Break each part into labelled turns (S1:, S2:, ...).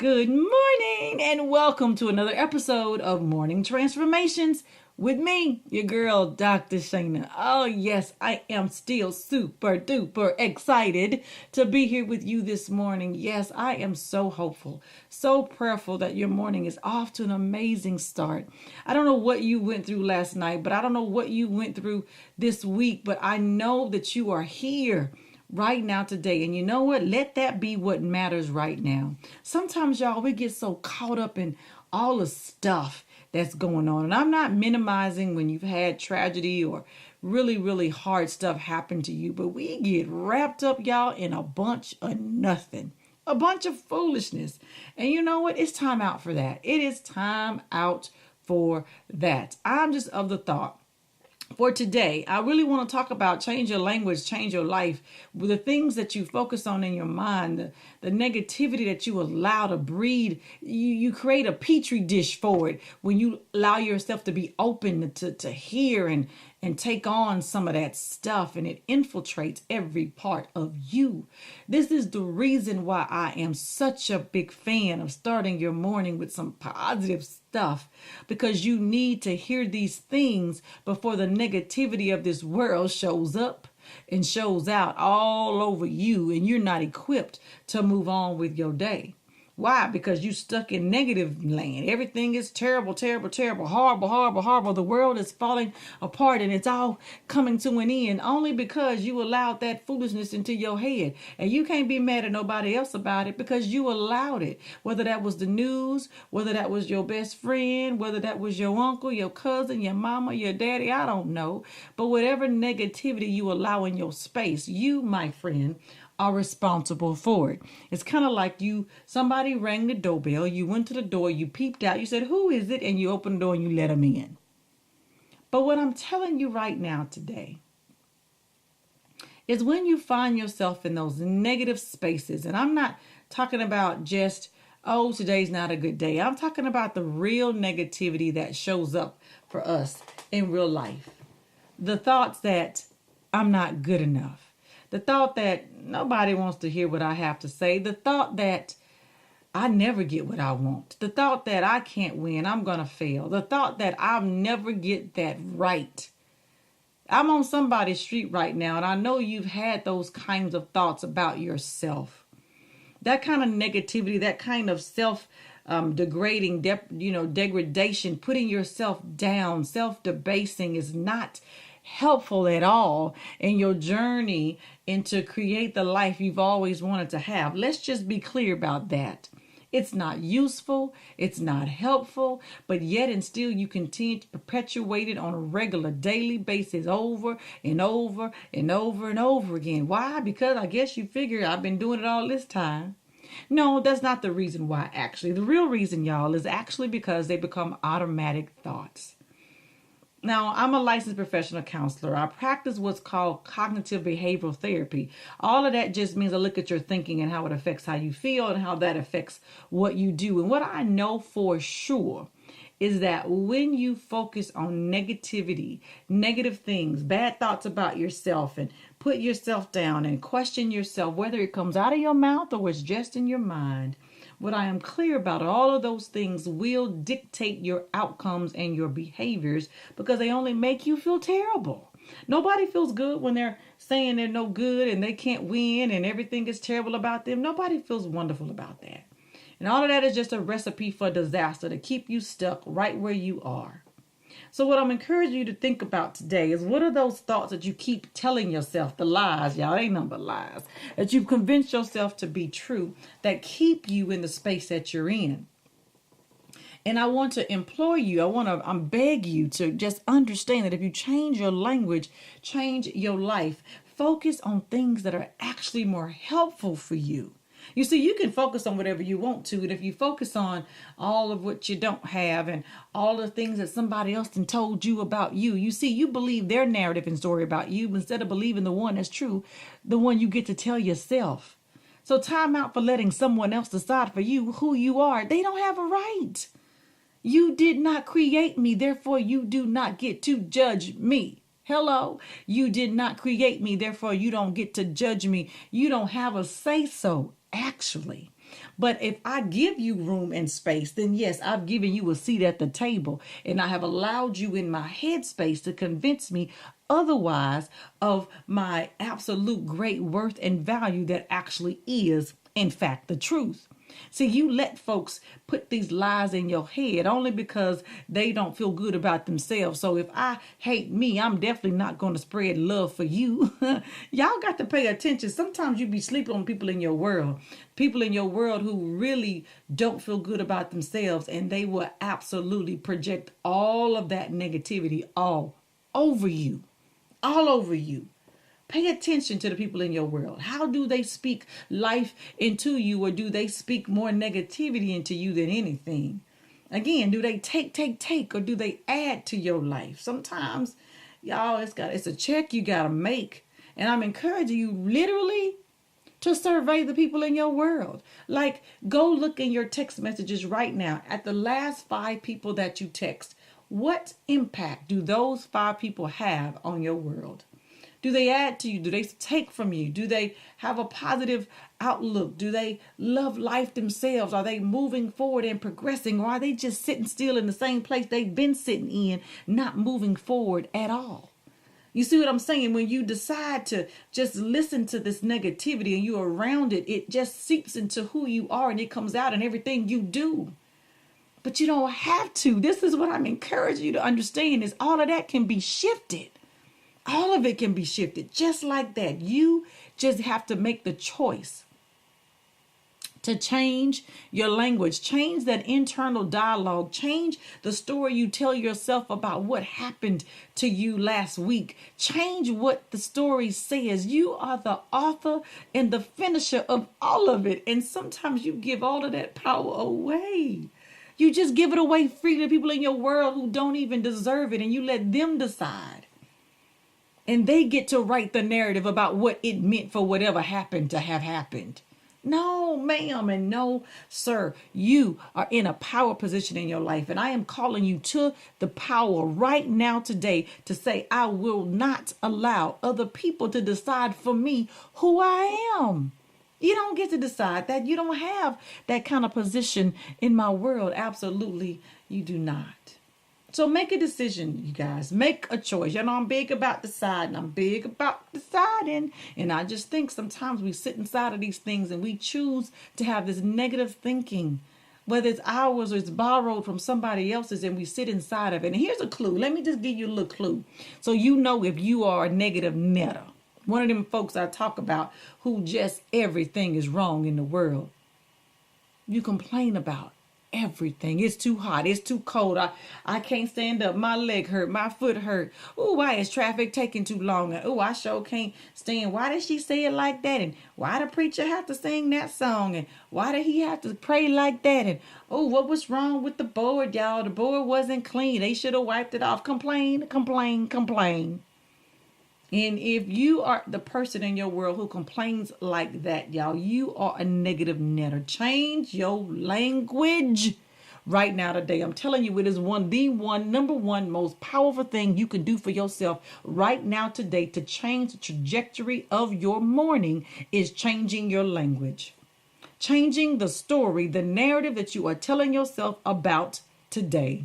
S1: Good morning and welcome to another episode of Morning Transformations with me, your girl, Dr. Shana. Oh, yes, I am still super duper excited to be here with you this morning. Yes, I am so hopeful, so prayerful that your morning is off to an amazing start. I don't know what you went through last night, but I don't know what you went through this week, but I know that you are here right now today. And you know what? Let that be what matters right now. Sometimes, y'all, we get so caught up in all the stuff that's going on. And I'm not minimizing when you've had tragedy or really, really hard stuff happen to you, but we get wrapped up, y'all, in a bunch of nothing. A bunch of foolishness. And you know what? It's time out for that. It is time out for that. I'm just of the thought for today, I really want to talk about change your language, change your life. With the things that you focus on in your mind, the negativity that you allow to breed, you create a petri dish for it when you allow yourself to be open to hear and take on some of that stuff, and it infiltrates every part of you. This is the reason why I am such a big fan of starting your morning with some positive stuff, because you need to hear these things before the negativity of this world shows up and shows out all over you, and you're not equipped to move on with your day. Why? Because you stuck in negative land. Everything is terrible, terrible, terrible, horrible, horrible, horrible. The world is falling apart and it's all coming to an end only because you allowed that foolishness into your head. And you can't be mad at nobody else about it because you allowed it. Whether that was the news, whether that was your best friend, whether that was your uncle, your cousin, your mama, your daddy, I don't know. But whatever negativity you allow in your space, you, my friend, are responsible for it. It's kind of like somebody rang the doorbell, you went to the door, you peeped out, you said, "Who is it?" And you opened the door and you let them in. But what I'm telling you right now today is when you find yourself in those negative spaces, and I'm not talking about just, oh, today's not a good day. I'm talking about the real negativity that shows up for us in real life. The thoughts that I'm not good enough. The thought that nobody wants to hear what I have to say. The thought that I never get what I want. The thought that I can't win, I'm going to fail. The thought that I'll never get that right. I'm on somebody's street right now, and I know you've had those kinds of thoughts about yourself. That kind of negativity, that kind of self-degrading, degradation, putting yourself down, self-debasing is not helpful at all in your journey into create the life you've always wanted to have. Let's just be clear about that. It's not useful, it's not helpful, but yet and still you continue to perpetuate it on a regular daily basis over and over and over and over again. Why? Because I guess you figure I've been doing it all this time. No, that's not the reason why, actually. The real reason, y'all, is actually because they become automatic thoughts. Now, I'm a licensed professional counselor. I practice what's called cognitive behavioral therapy. All of that just means I look at your thinking and how it affects how you feel and how that affects what you do. And what I know for sure is that when you focus on negativity, negative things, bad thoughts about yourself, and put yourself down and question yourself, whether it comes out of your mouth or it's just in your mind, what I am clear about, all of those things will dictate your outcomes and your behaviors because they only make you feel terrible. Nobody feels good when they're saying they're no good and they can't win and everything is terrible about them. Nobody feels wonderful about that. And all of that is just a recipe for disaster to keep you stuck right where you are. So what I'm encouraging you to think about today is, what are those thoughts that you keep telling yourself, the lies, y'all, ain't nothing but lies, that you've convinced yourself to be true, that keep you in the space that you're in. And I want to implore you, I beg you to just understand that if you change your language, change your life, focus on things that are actually more helpful for you. You see, you can focus on whatever you want to, and if you focus on all of what you don't have and all the things that somebody else done told you about you, you see, you believe their narrative and story about you instead of believing the one that's true, the one you get to tell yourself. So time out for letting someone else decide for you who you are. They don't have a right. You did not create me, therefore you do not get to judge me. Hello, you did not create me, therefore you don't get to judge me. You don't have a say-so, actually. But if I give you room and space, then yes, I've given you a seat at the table, and I have allowed you in my headspace to convince me otherwise of my absolute great worth and value that actually is, in fact, the truth. See, you let folks put these lies in your head only because they don't feel good about themselves. So if I hate me, I'm definitely not going to spread love for you. Y'all got to pay attention. Sometimes you be sleeping on people in your world. People in your world who really don't feel good about themselves, and they will absolutely project all of that negativity all over you. All over you. Pay attention to the people in your world. How do they speak life into you, or do they speak more negativity into you than anything? Again, do they take, or do they add to your life? Sometimes, y'all, it's a check you gotta make. And I'm encouraging you literally to survey the people in your world. Like, go look in your text messages right now at the last 5 people that you text. What impact do those 5 people have on your world? Do they add to you? Do they take from you? Do they have a positive outlook? Do they love life themselves? Are they moving forward and progressing? Or are they just sitting still in the same place they've been sitting in, not moving forward at all? You see what I'm saying? When you decide to just listen to this negativity and you're around it, it just seeps into who you are, and it comes out in everything you do. But you don't have to. This is what I'm encouraging you to understand, is all of that can be shifted. All of it can be shifted just like that. You just have to make the choice to change your language, change that internal dialogue, change the story you tell yourself about what happened to you last week. Change what the story says. You are the author and the finisher of all of it. And sometimes you give all of that power away. You just give it away freely to people in your world who don't even deserve it, and you let them decide. And they get to write the narrative about what it meant for whatever happened to have happened. No, ma'am, and no, sir. You are in a power position in your life. And I am calling you to the power right now today to say, I will not allow other people to decide for me who I am. You don't get to decide that. You don't have that kind of position in my world. Absolutely, you do not. So make a decision, you guys. Make a choice. You know, I'm big about deciding. I'm big about deciding. And I just think sometimes we sit inside of these things and we choose to have this negative thinking, whether it's ours or it's borrowed from somebody else's, and we sit inside of it. And here's a clue. Let me just give you a little clue so you know if you are a negative netter. One of them folks I talk about who just everything is wrong in the world. You complain about everything. It's too hot. It's too cold. I can't stand up. My leg hurt. My foot hurt. Oh, why is traffic taking too long? And oh, I sure can't stand. Why did she say it like that? And why the preacher have to sing that song? And why did he have to pray like that? And oh, what was wrong with the board, y'all? The board wasn't clean. They should have wiped it off. Complain, complain, complain. And if you are the person in your world who complains like that, y'all, you are a negative netter. Change your language right now today. I'm telling you, it is number one most powerful thing you can do for yourself right now today to change the trajectory of your morning is changing your language. Changing the story, the narrative that you are telling yourself about today.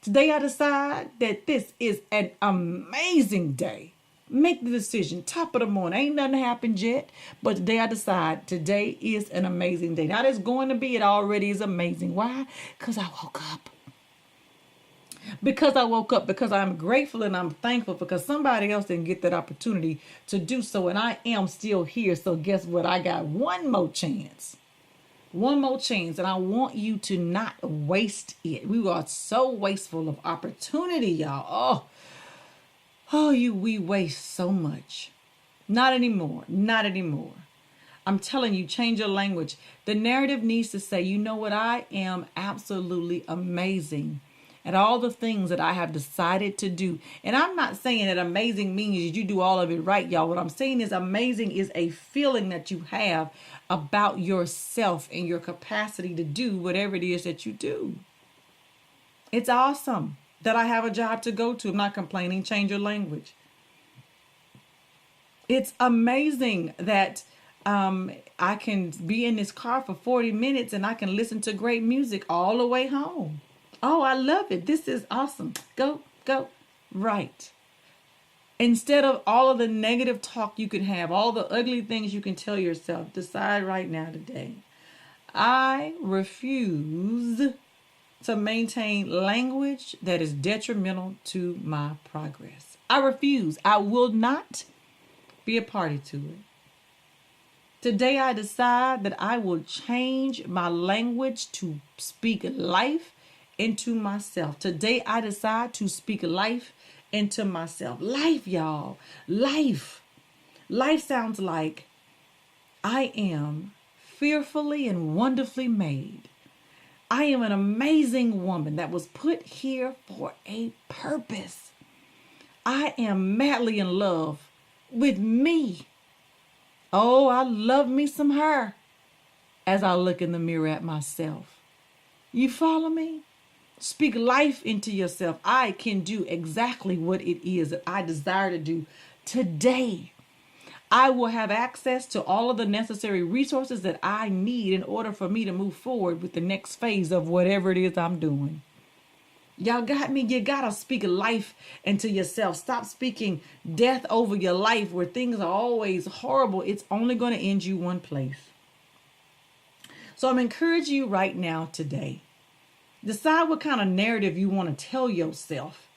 S1: Today I decide that this is an amazing day. Make the decision. Top of the morning. Ain't nothing happened yet. But today I decide today is an amazing day. Now it's going to be. It already is amazing. Why? Because I woke up. Because I'm grateful and I'm thankful because somebody else didn't get that opportunity to do so. And I am still here. So guess what? I got one more chance. One more chance, and I want you to not waste it. We are so wasteful of opportunity, y'all. We waste so much. Not anymore. Not anymore. I'm telling you, change your language. The narrative needs to say, you know what? I am absolutely amazing at all the things that I have decided to do. And I'm not saying that amazing means you do all of it right, y'all. What I'm saying is amazing is a feeling that you have about yourself and your capacity to do whatever it is that you do. It's awesome that I have a job to go to. I'm not complaining. Change your language. It's amazing that I can be in this car for 40 minutes and I can listen to great music all the way home. Oh, I love it. This is awesome. Go, go. Right. Instead of all of the negative talk you can have, all the ugly things you can tell yourself, decide right now today. I refuse to maintain language that is detrimental to my progress. I refuse. I will not be a party to it. Today I decide that I will change my language to speak life into myself. Today I decide to speak life into myself. Life, y'all. Life. Life sounds like I am fearfully and wonderfully made. I am an amazing woman that was put here for a purpose. I am madly in love with me. Oh, I love me some her as I look in the mirror at myself. You follow me? Speak life into yourself. I can do exactly what it is that I desire to do today. I will have access to all of the necessary resources that I need in order for me to move forward with the next phase of whatever it is I'm doing. Y'all got me? You gotta speak life into yourself. Stop speaking death over your life where things are always horrible. It's only going to end you one place. So I'm encouraging you right now today. Decide what kind of narrative you want to tell yourself.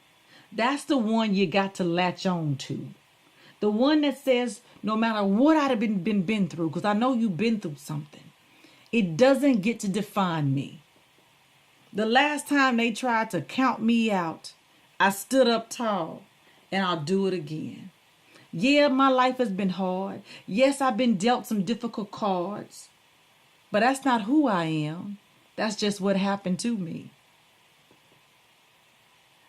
S1: That's the one you got to latch on to. The one that says, no matter what I've been through, because I know you've been through something, it doesn't get to define me. The last time they tried to count me out, I stood up tall, and I'll do it again. Yeah, my life has been hard. Yes, I've been dealt some difficult cards, but that's not who I am. That's just what happened to me.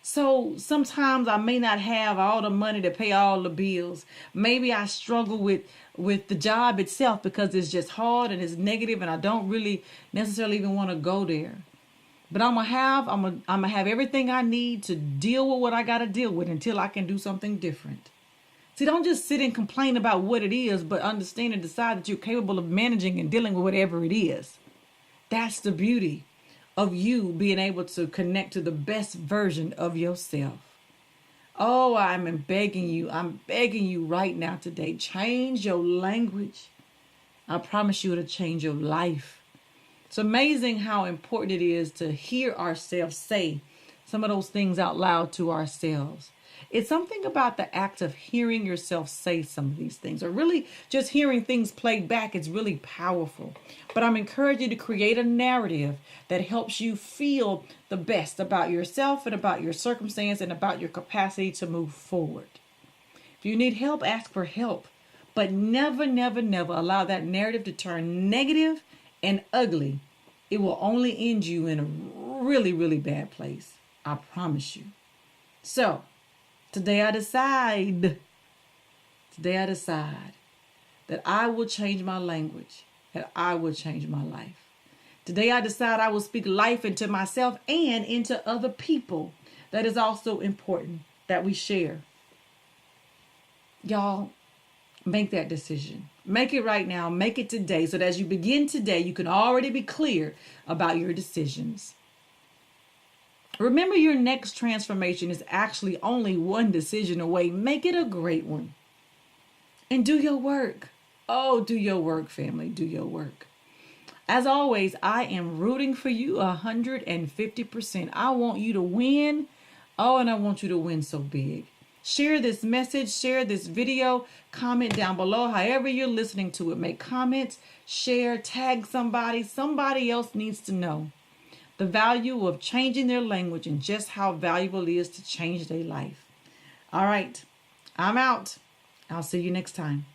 S1: So sometimes I may not have all the money to pay all the bills. Maybe I struggle with the job itself because it's just hard and it's negative and I don't really necessarily even want to go there. But I'm gonna have everything I need to deal with what I gotta deal with until I can do something different. See, don't just sit and complain about what it is, but understand and decide that you're capable of managing and dealing with whatever it is. That's the beauty of you being able to connect to the best version of yourself. Oh, I'm begging you right now today, change your language. I promise you it'll change your life. It's amazing how important it is to hear ourselves say some of those things out loud to ourselves. It's something about the act of hearing yourself say some of these things, or really just hearing things played back. It's really powerful. But I'm encouraging you to create a narrative that helps you feel the best about yourself and about your circumstance and about your capacity to move forward. If you need help, ask for help. But never, never, never allow that narrative to turn negative and ugly. It will only end you in a really, really bad place. I promise you. So, today I decide that I will change my language, that I will change my life. Today I decide I will speak life into myself and into other people. That is also important that we share. Y'all, make that decision. Make it right now. Make it today so that as you begin today, you can already be clear about your decisions. Remember, your next transformation is actually only one decision away. Make it a great one. And do your work. Oh, do your work, family. Do your work. As always, I am rooting for you 150%. I want you to win. Oh, and I want you to win so big. Share this message, share this video, comment down below. However you're listening to it, make comments, share, tag somebody. Somebody else needs to know the value of changing their language and just how valuable it is to change their life. All right, I'm out. I'll see you next time.